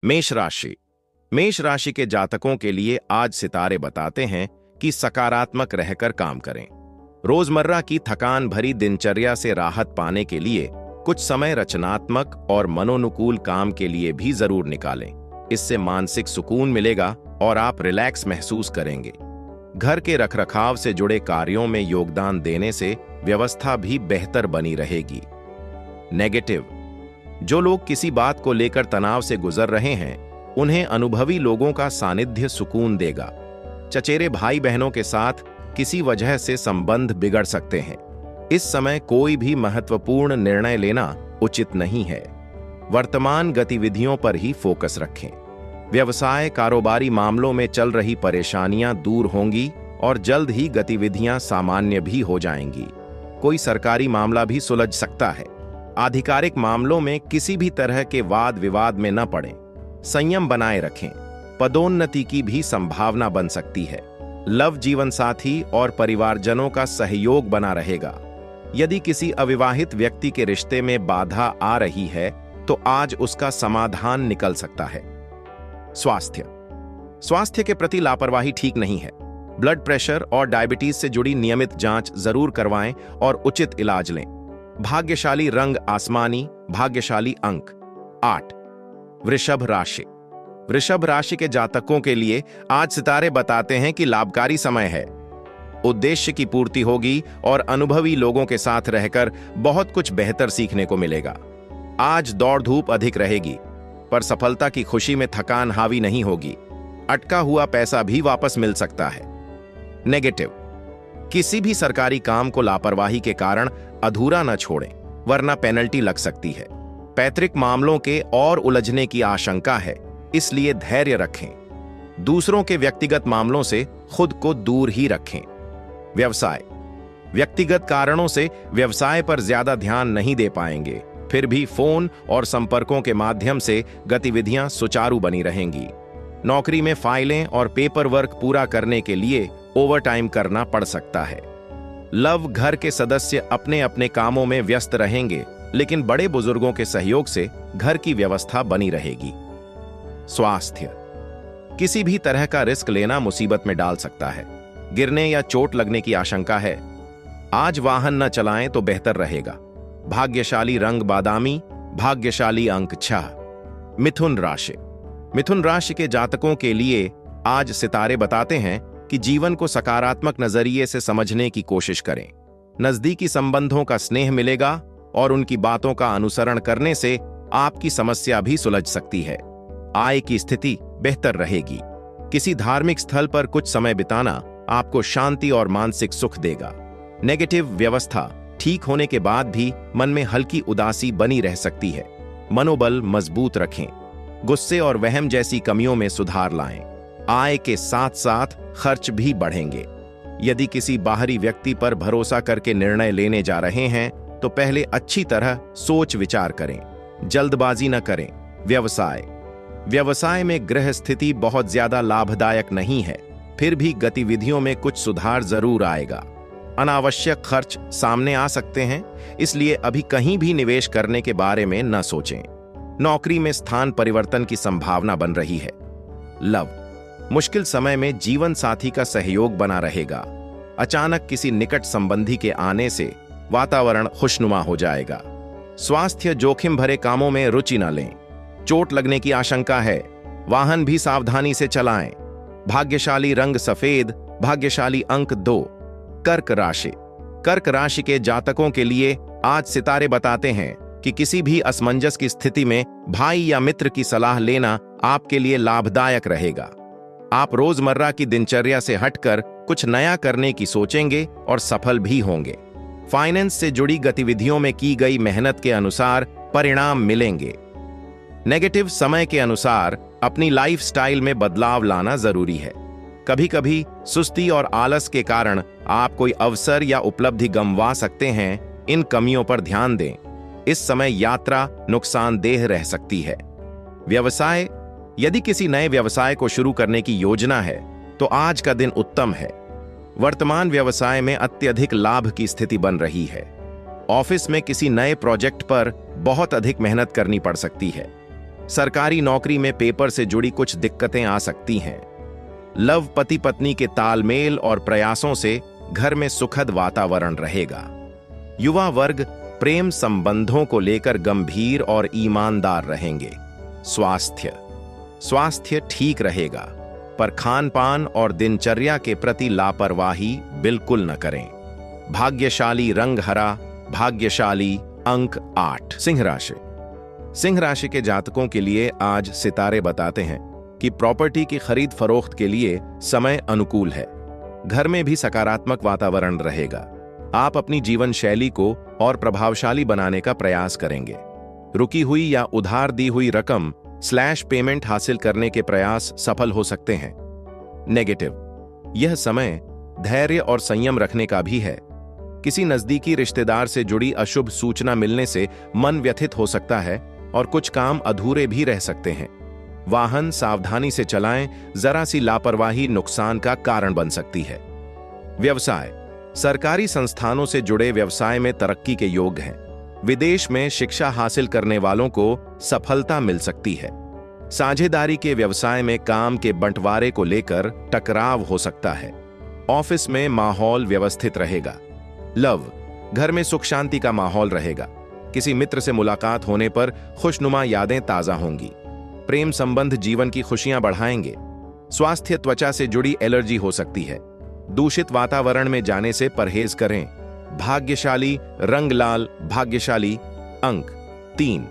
मेष राशि। मेष राशि के जातकों के लिए आज सितारे बताते हैं कि सकारात्मक रहकर काम करें। रोजमर्रा की थकान भरी दिनचर्या से राहत पाने के लिए कुछ समय रचनात्मक और मनोनुकूल काम के लिए भी जरूर निकालें। इससे मानसिक सुकून मिलेगा और आप रिलैक्स महसूस करेंगे। घर के रखरखाव से जुड़े कार्यों में योगदान देने से व्यवस्था भी बेहतर बनी रहेगी। नेगेटिव। जो लोग किसी बात को लेकर तनाव से गुजर रहे हैं, उन्हें अनुभवी लोगों का सानिध्य सुकून देगा। चचेरे भाई बहनों के साथ किसी वजह से संबंध बिगड़ सकते हैं। इस समय कोई भी महत्वपूर्ण निर्णय लेना उचित नहीं है। वर्तमान गतिविधियों पर ही फोकस रखें। व्यवसाय कारोबारी मामलों में चल रही परेशानियां दूर होंगी और जल्द ही गतिविधियां सामान्य भी हो जाएंगी। कोई सरकारी मामला भी सुलझ सकता है। आधिकारिक मामलों में किसी भी तरह के वाद विवाद में न पड़ें। संयम बनाए रखें। पदोन्नति की भी संभावना बन सकती है। लव जीवन साथी और परिवारजनों का सहयोग बना रहेगा। यदि किसी अविवाहित व्यक्ति के रिश्ते में बाधा आ रही है तो आज उसका समाधान निकल सकता है। स्वास्थ्य के प्रति लापरवाही ठीक नहीं है। ब्लड प्रेशर और डायबिटीज से जुड़ी नियमित जांच जरूर करवाएं और उचित इलाज लें। भाग्यशाली रंग आसमानी, भाग्यशाली अंक 8। वृषभ राशि। वृषभ राशि के जातकों के लिए आज सितारे बताते हैं कि लाभकारी समय है। उद्देश्य की पूर्ति होगी और अनुभवी लोगों के साथ रहकर बहुत कुछ बेहतर सीखने को मिलेगा। आज दौड़ धूप अधिक रहेगी, पर सफलता की खुशी में थकान हावी नहीं होगी। अटका हुआ पैसा भी वापस मिल सकता है। नेगेटिव। किसी भी सरकारी काम को लापरवाही के कारण अधूरा न छोड़ें, वरना पेनल्टी लग सकती है। पैतृक मामलों के और उलझने की आशंका है, इसलिए धैर्य रखें। दूसरों के व्यक्तिगत मामलों से खुद को दूर ही रखें। व्यवसाय। व्यक्तिगत कारणों से व्यवसाय पर ज्यादा ध्यान नहीं दे पाएंगे, फिर भी फोन और संपर्कों के माध्यम से गतिविधियां सुचारू बनी रहेंगी। नौकरी में फाइलें और पेपर वर्क पूरा करने के लिए ओवरटाइम करना पड़ सकता है। लव। घर के सदस्य अपने अपने कामों में व्यस्त रहेंगे, लेकिन बड़े बुजुर्गों के सहयोग से घर की व्यवस्था बनी रहेगी। स्वास्थ्य। किसी भी तरह का रिस्क लेना मुसीबत में डाल सकता है। गिरने या चोट लगने की आशंका है। आज वाहन न चलाएं तो बेहतर रहेगा। भाग्यशाली रंग बादामी, भाग्यशाली अंक 6। मिथुन राशि। मिथुन राशि के जातकों के लिए आज सितारे बताते हैं कि जीवन को सकारात्मक नजरिए से समझने की कोशिश करें। नजदीकी संबंधों का स्नेह मिलेगा और उनकी बातों का अनुसरण करने से आपकी समस्या भी सुलझ सकती है। आय की स्थिति बेहतर रहेगी। किसी धार्मिक स्थल पर कुछ समय बिताना आपको शांति और मानसिक सुख देगा। नेगेटिव। व्यवस्था ठीक होने के बाद भी मन में हल्की उदासी बनी रह सकती है। मनोबल मजबूत रखें। गुस्से और वहम जैसी कमियों में सुधार लाएं। आय के साथ साथ खर्च भी बढ़ेंगे। यदि किसी बाहरी व्यक्ति पर भरोसा करके निर्णय लेने जा रहे हैं तो पहले अच्छी तरह सोच विचार करें, जल्दबाजी न करें। व्यवसाय में ग्रह स्थिति बहुत ज्यादा लाभदायक नहीं है, फिर भी गतिविधियों में कुछ सुधार जरूर आएगा। अनावश्यक खर्च सामने आ सकते हैं, इसलिए अभी कहीं भी निवेश करने के बारे में न सोचें। नौकरी में स्थान परिवर्तन की संभावना बन रही है। लव। मुश्किल समय में जीवन साथी का सहयोग बना रहेगा। अचानक किसी निकट संबंधी के आने से वातावरण खुशनुमा हो जाएगा। स्वास्थ्य। जोखिम भरे कामों में रुचि न लें। चोट लगने की आशंका है। वाहन भी सावधानी से चलाएं। भाग्यशाली रंग सफेद, भाग्यशाली अंक 2। कर्क राशि। कर्क राशि के जातकों के लिए आज सितारे बताते हैं कि किसी भी असमंजस की स्थिति में भाई या मित्र की सलाह लेना आपके लिए लाभदायक रहेगा। आप रोजमर्रा की दिनचर्या से हटकर कुछ नया करने की सोचेंगे और सफल भी होंगे। फाइनेंस से जुड़ी गतिविधियों में की गई मेहनत के अनुसार परिणाम मिलेंगे। नेगेटिव। समय के अनुसार अपनी लाइफस्टाइल में बदलाव लाना जरूरी है। कभी कभी सुस्ती और आलस के कारण आप कोई अवसर या उपलब्धि गंवा सकते हैं। इन कमियों पर ध्यान दें। इस समय यात्रा नुकसानदेह रह सकती है। व्यवसाय। यदि किसी नए व्यवसाय को शुरू करने की योजना है तो आज का दिन उत्तम है। वर्तमान व्यवसाय में अत्यधिक लाभ की स्थिति बन रही है। ऑफिस में किसी नए प्रोजेक्ट पर बहुत अधिक मेहनत करनी पड़ सकती है। सरकारी नौकरी में पेपर से जुड़ी कुछ दिक्कतें आ सकती हैं। लव पति पत्नी के तालमेल और प्रयासों से घर में सुखद वातावरण रहेगा। युवा वर्ग प्रेम संबंधों को लेकर गंभीर और ईमानदार रहेंगे। स्वास्थ्य ठीक रहेगा, पर खान-पान और दिनचर्या के प्रति लापरवाही बिल्कुल न करें। भाग्यशाली रंग हरा, भाग्यशाली अंक 8। सिंह राशि के जातकों के लिए आज सितारे बताते हैं कि प्रॉपर्टी की खरीद फरोख्त के लिए समय अनुकूल है। घर में भी सकारात्मक वातावरण रहेगा। आप अपनी जीवन शैली को और प्रभावशाली बनाने का प्रयास करेंगे। रुकी हुई या उधार दी हुई रकम / पेमेंट हासिल करने के प्रयास सफल हो सकते हैं। नेगेटिव, यह समय धैर्य और संयम रखने का भी है। किसी नजदीकी रिश्तेदार से जुड़ी अशुभ सूचना मिलने से मन व्यथित हो सकता है और कुछ काम अधूरे भी रह सकते हैं। वाहन सावधानी से चलाएं, जरा सी लापरवाही नुकसान का कारण बन सकती है। व्यवसाय, सरकारी संस्थानों से जुड़े व्यवसाय में तरक्की के योग हैं। विदेश में शिक्षा हासिल करने वालों को सफलता मिल सकती है। साझेदारी के व्यवसाय में काम के बंटवारे को लेकर टकराव हो सकता है। ऑफिस में माहौल व्यवस्थित रहेगा। लव, घर में सुख शांति का माहौल रहेगा। किसी मित्र से मुलाकात होने पर खुशनुमा यादें ताजा होंगी। प्रेम संबंध जीवन की खुशियां बढ़ाएंगे। स्वास्थ्य, त्वचा से जुड़ी एलर्जी हो सकती है। दूषित वातावरण में जाने से परहेज करें। भाग्यशाली रंग लाल, भाग्यशाली अंक 3।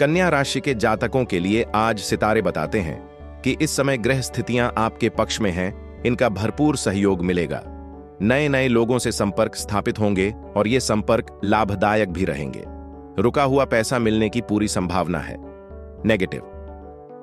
कन्या राशि के जातकों के लिए आज सितारे बताते हैं कि इस समय ग्रह स्थितियां आपके पक्ष में हैं। इनका भरपूर सहयोग मिलेगा। नए लोगों से संपर्क स्थापित होंगे और ये संपर्क लाभदायक भी रहेंगे। रुका हुआ पैसा मिलने की पूरी संभावना है। नेगेटिव,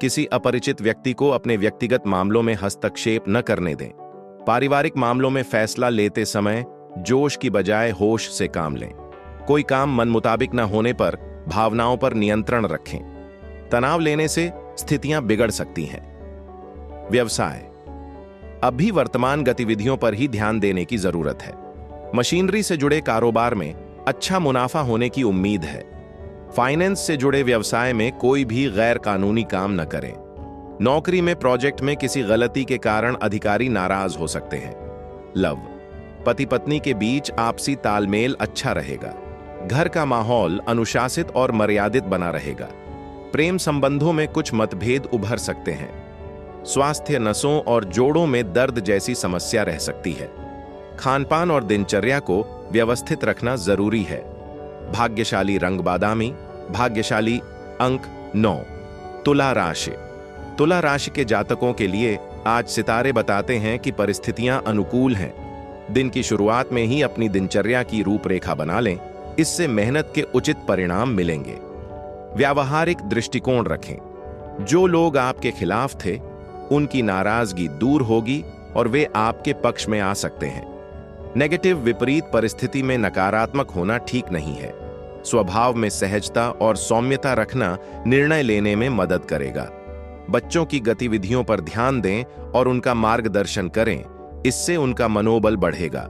किसी अपरिचित व्यक्ति को अपने व्यक्तिगत मामलों में हस्तक्षेप न करने दें। पारिवारिक मामलों में फैसला लेते समय जोश की बजाय होश से काम लें। कोई काम मन मुताबिक न होने पर भावनाओं पर नियंत्रण रखें। तनाव लेने से स्थितियां बिगड़ सकती हैं। व्यवसाय, अभी वर्तमान गतिविधियों पर ही ध्यान देने की जरूरत है। मशीनरी से जुड़े कारोबार में अच्छा मुनाफा होने की उम्मीद है। फाइनेंस से जुड़े व्यवसाय में कोई भी गैर कानूनी काम न करें। नौकरी में प्रोजेक्ट में किसी गलती के कारण अधिकारी नाराज हो सकते हैं। लव, पति पत्नी के बीच आपसी तालमेल अच्छा रहेगा। घर का माहौल अनुशासित और मर्यादित बना रहेगा। प्रेम संबंधों में कुछ मतभेद उभर सकते हैं। स्वास्थ्य, नसों और जोड़ों में दर्द जैसी समस्या रह सकती है। खानपान और दिनचर्या को व्यवस्थित रखना जरूरी है। भाग्यशाली रंग बादामी, भाग्यशाली अंक 9। तुला राशि के जातकों के लिए आज सितारे बताते हैं कि परिस्थितियां अनुकूल हैं। दिन की शुरुआत में ही अपनी दिनचर्या की रूपरेखा बना लें। इससे मेहनत के उचित परिणाम मिलेंगे। व्यावहारिक दृष्टिकोण रखें। जो लोग आपके खिलाफ थे उनकी नाराजगी दूर होगी और वे आपके पक्ष में आ सकते हैं। नेगेटिव, विपरीत परिस्थिति में नकारात्मक होना ठीक नहीं है। स्वभाव में सहजता और सौम्यता रखना निर्णय लेने में मदद करेगा। बच्चों की गतिविधियों पर ध्यान दें और उनका मार्गदर्शन करें। इससे उनका मनोबल बढ़ेगा।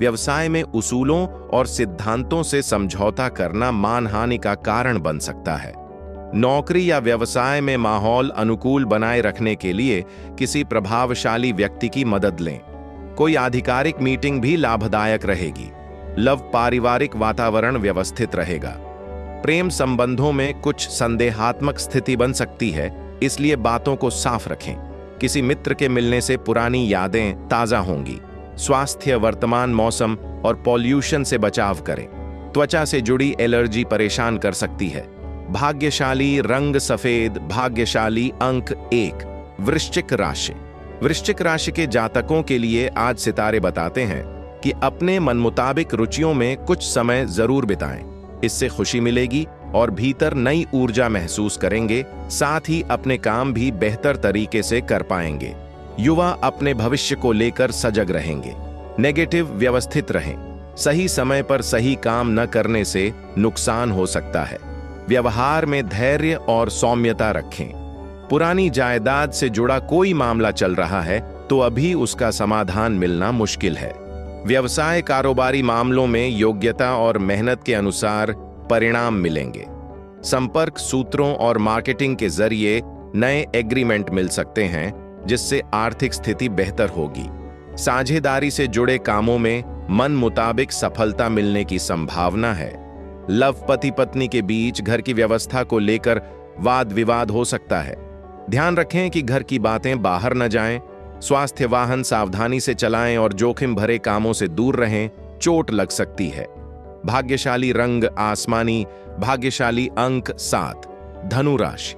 व्यवसाय में उसूलों और सिद्धांतों से समझौता करना मानहानि का कारण बन सकता है। नौकरी या व्यवसाय में माहौल अनुकूल बनाए रखने के लिए किसी प्रभावशाली व्यक्ति की मदद लें। कोई आधिकारिक मीटिंग भी लाभदायक रहेगी। लव, पारिवारिक वातावरण व्यवस्थित रहेगा। प्रेम संबंधों में कुछ संदेहात्मक स्थिति बन सकती है, इसलिए बातों को साफ रखें। किसी मित्र के मिलने से पुरानी यादें ताजा होंगी। स्वास्थ्य, वर्तमान मौसम और पॉल्यूशन से बचाव करें। त्वचा से जुड़ी एलर्जी परेशान कर सकती है। भाग्यशाली रंग सफेद, भाग्यशाली अंक 1। वृश्चिक राशि के जातकों के लिए आज सितारे बताते हैं कि अपने मन मुताबिक रुचियों में कुछ समय जरूर बिताएं। इससे खुशी मिलेगी और भीतर नई ऊर्जा महसूस करेंगे। साथ ही अपने काम भी बेहतर तरीके से कर पाएंगे। युवा अपने भविष्य को लेकर सजग रहेंगे। नेगेटिव, व्यवस्थित रहें। सही समय पर सही काम न करने से नुकसान हो सकता है। व्यवहार में धैर्य और सौम्यता रखें। पुरानी जायदाद से जुड़ा कोई मामला चल रहा है तो अभी उसका समाधान मिलना मुश्किल है। व्यवसाय, कारोबारी मामलों में योग्यता और मेहनत के अनुसार परिणाम मिलेंगे। संपर्क सूत्रों और मार्केटिंग के जरिए नए एग्रीमेंट मिल सकते हैं, जिससे आर्थिक स्थिति बेहतर होगी। साझेदारी से जुड़े कामों में मन मुताबिक सफलता मिलने की संभावना है। लव पति पत्नी के बीच घर की व्यवस्था को लेकर वाद विवाद हो सकता है। ध्यान रखें कि घर की बातें बाहर न जाएं। स्वास्थ्य वाहन सावधानी से चलाएं और जोखिम भरे कामों से दूर रहें, चोट लग सकती है। भाग्यशाली रंग आसमानी, भाग्यशाली अंक 7। धनु राशि।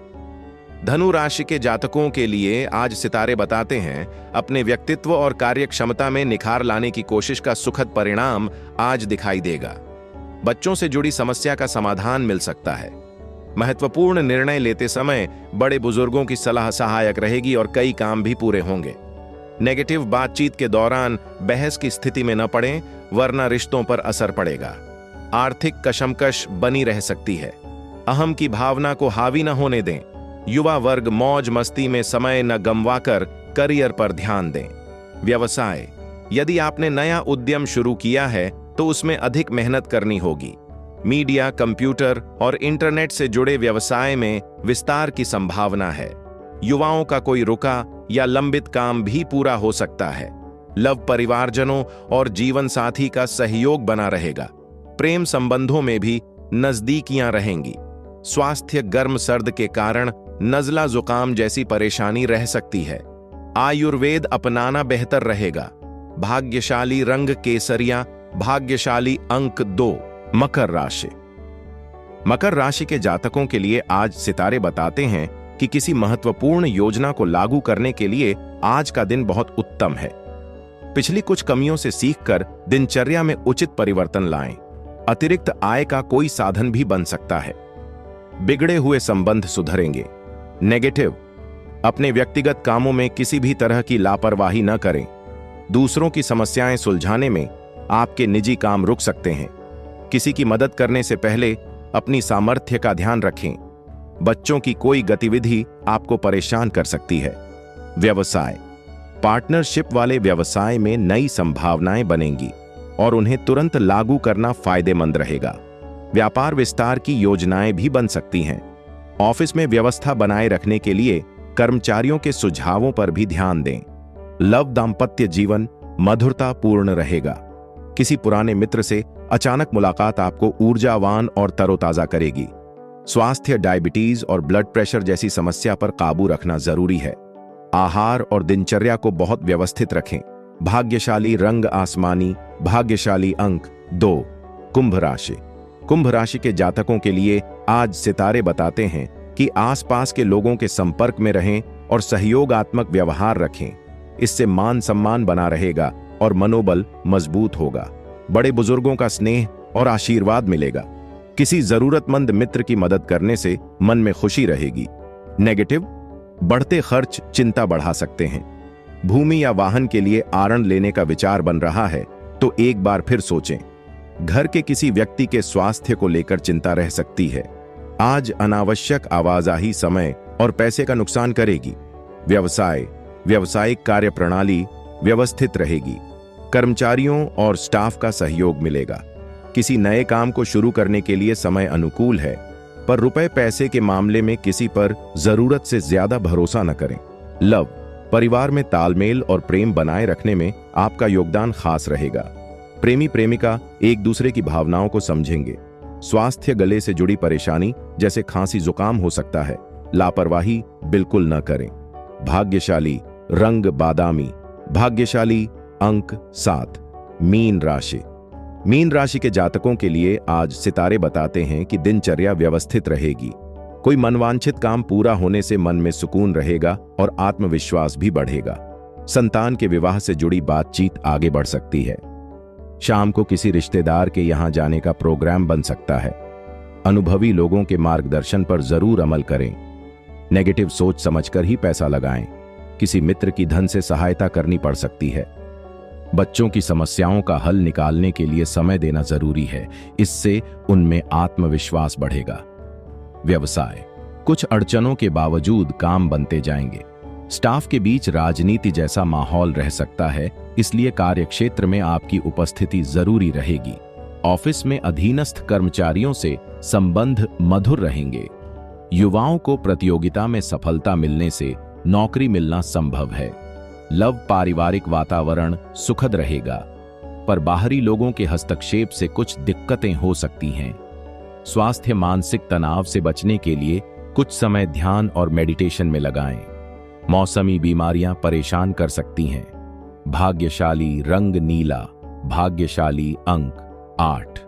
धनु राशि के जातकों के लिए आज सितारे बताते हैं, अपने व्यक्तित्व और कार्य क्षमता में निखार लाने की कोशिश का सुखद परिणाम आज दिखाई देगा। बच्चों से जुड़ी समस्या का समाधान मिल सकता है। महत्वपूर्ण निर्णय लेते समय बड़े बुजुर्गों की सलाह सहायक रहेगी और कई काम भी पूरे होंगे। नेगेटिव बातचीत के दौरान बहस की स्थिति में न पड़ें, वरना रिश्तों पर असर पड़ेगा। आर्थिक कशमकश बनी रह सकती है। अहम की भावना को हावी न होने दें। युवा वर्ग मौज मस्ती में समय न गंवाकर करियर पर ध्यान दें। व्यवसाय। यदि आपने नया उद्यम शुरू किया है तो उसमें अधिक मेहनत करनी होगी। मीडिया, कंप्यूटर और इंटरनेट से जुड़े व्यवसाय में विस्तार की संभावना है। युवाओं का कोई रुका या लंबित काम भी पूरा हो सकता है। लव परिवारजनों और जीवन साथी का सहयोग बना रहेगा। प्रेम संबंधों में भी नजदीकियां रहेंगी। स्वास्थ्य गर्म सर्द के कारण नजला जुकाम जैसी परेशानी रह सकती है। आयुर्वेद अपनाना बेहतर रहेगा। भाग्यशाली रंग केसरिया, भाग्यशाली अंक 2। मकर राशि। मकर राशि के जातकों के लिए आज सितारे बताते हैं कि किसी महत्वपूर्ण योजना को लागू करने के लिए आज का दिन बहुत उत्तम है। पिछली कुछ कमियों से सीखकर दिनचर्या में उचित परिवर्तन लाएं। अतिरिक्त आय का कोई साधन भी बन सकता है। बिगड़े हुए संबंध सुधरेंगे। नेगेटिव। अपने व्यक्तिगत कामों में किसी भी तरह की लापरवाही न करें। दूसरों की समस्याएं सुलझाने में आपके निजी काम रुक सकते हैं। किसी की मदद करने से पहले अपनी सामर्थ्य का ध्यान रखें। बच्चों की कोई गतिविधि आपको परेशान कर सकती है। व्यवसाय। पार्टनरशिप वाले व्यवसाय में नई संभावनाएं बनेंगी और उन्हें तुरंत लागू करना फायदेमंद रहेगा। व्यापार विस्तार की योजनाएं भी बन सकती हैं। ऑफिस में व्यवस्था बनाए रखने के लिए कर्मचारियों के सुझावों पर भी ध्यान दें। लव दाम्पत्य जीवन मधुरतापूर्ण रहेगा। किसी पुराने मित्र से अचानक मुलाकात आपको ऊर्जावान और तरोताजा करेगी। स्वास्थ्य, डायबिटीज और ब्लड प्रेशर जैसी समस्या पर काबू रखना जरूरी है। आहार और दिनचर्या को बहुत व्यवस्थित रखें। भाग्यशाली रंग आसमानी, भाग्यशाली अंक 2। कुंभ राशि। कुंभ राशि के जातकों के लिए आज सितारे बताते हैं कि आसपास के लोगों के संपर्क में रहें और सहयोगात्मक व्यवहार रखें। इससे मान सम्मान बना रहेगा और मनोबल मजबूत होगा। बड़े बुजुर्गों का स्नेह और आशीर्वाद मिलेगा। किसी जरूरतमंद मित्र की मदद करने से मन में खुशी रहेगी। नेगेटिव। बढ़ते खर्च चिंता बढ़ा सकते हैं। भूमि या वाहन के लिए आरण लेने का विचार बन रहा है तो एक बार फिर सोचें। घर के किसी व्यक्ति के स्वास्थ्य को लेकर चिंता रह सकती है। आज अनावश्यक आवाजाही समय और पैसे का नुकसान करेगी। व्यवसाय। व्यावसायिक कार्यप्रणाली व्यवस्थित रहेगी। कर्मचारियों और स्टाफ का सहयोग मिलेगा। किसी नए काम को शुरू करने के लिए समय अनुकूल है, पर रुपए पैसे के मामले में किसी पर जरूरत से ज्यादा भरोसा न करें। लव। परिवार में तालमेल और प्रेम बनाए रखने में आपका योगदान खास रहेगा। प्रेमी प्रेमिका एक दूसरे की भावनाओं को समझेंगे। स्वास्थ्य, गले से जुड़ी परेशानी जैसे खांसी जुकाम हो सकता है। लापरवाही बिल्कुल न करें। भाग्यशाली रंग बादामी, भाग्यशाली अंक 7। मीन राशि। मीन राशि के जातकों के लिए आज सितारे बताते हैं कि दिनचर्या व्यवस्थित रहेगी। कोई मनवांछित काम पूरा होने से मन में सुकून रहेगा और आत्मविश्वास भी बढ़ेगा। संतान के विवाह से जुड़ी बातचीत आगे बढ़ सकती है। शाम को किसी रिश्तेदार के यहां जाने का प्रोग्राम बन सकता है। अनुभवी लोगों के मार्गदर्शन पर जरूर अमल करें। नेगेटिव सोच समझकर ही पैसा लगाएं। किसी मित्र की धन से सहायता करनी पड़ सकती है। बच्चों की समस्याओं का हल निकालने के लिए समय देना जरूरी है। इससे उनमें आत्मविश्वास बढ़ेगा। व्यवसाय। कुछ अड़चनों के बावजूद काम बनते जाएंगे। स्टाफ के बीच राजनीति जैसा माहौल रह सकता है, इसलिए कार्यक्षेत्र में आपकी उपस्थिति जरूरी रहेगी। ऑफिस में अधीनस्थ कर्मचारियों से संबंध मधुर रहेंगे। युवाओं को प्रतियोगिता में सफलता मिलने से नौकरी मिलना संभव है। लव पारिवारिक वातावरण सुखद रहेगा, पर बाहरी लोगों के हस्तक्षेप से कुछ दिक्कतें हो सकती हैं। स्वास्थ्य मानसिक तनाव से बचने के लिए कुछ समय ध्यान और मेडिटेशन में लगाएं। मौसमी बीमारियां परेशान कर सकती हैं। भाग्यशाली रंग नीला, भाग्यशाली अंक 8।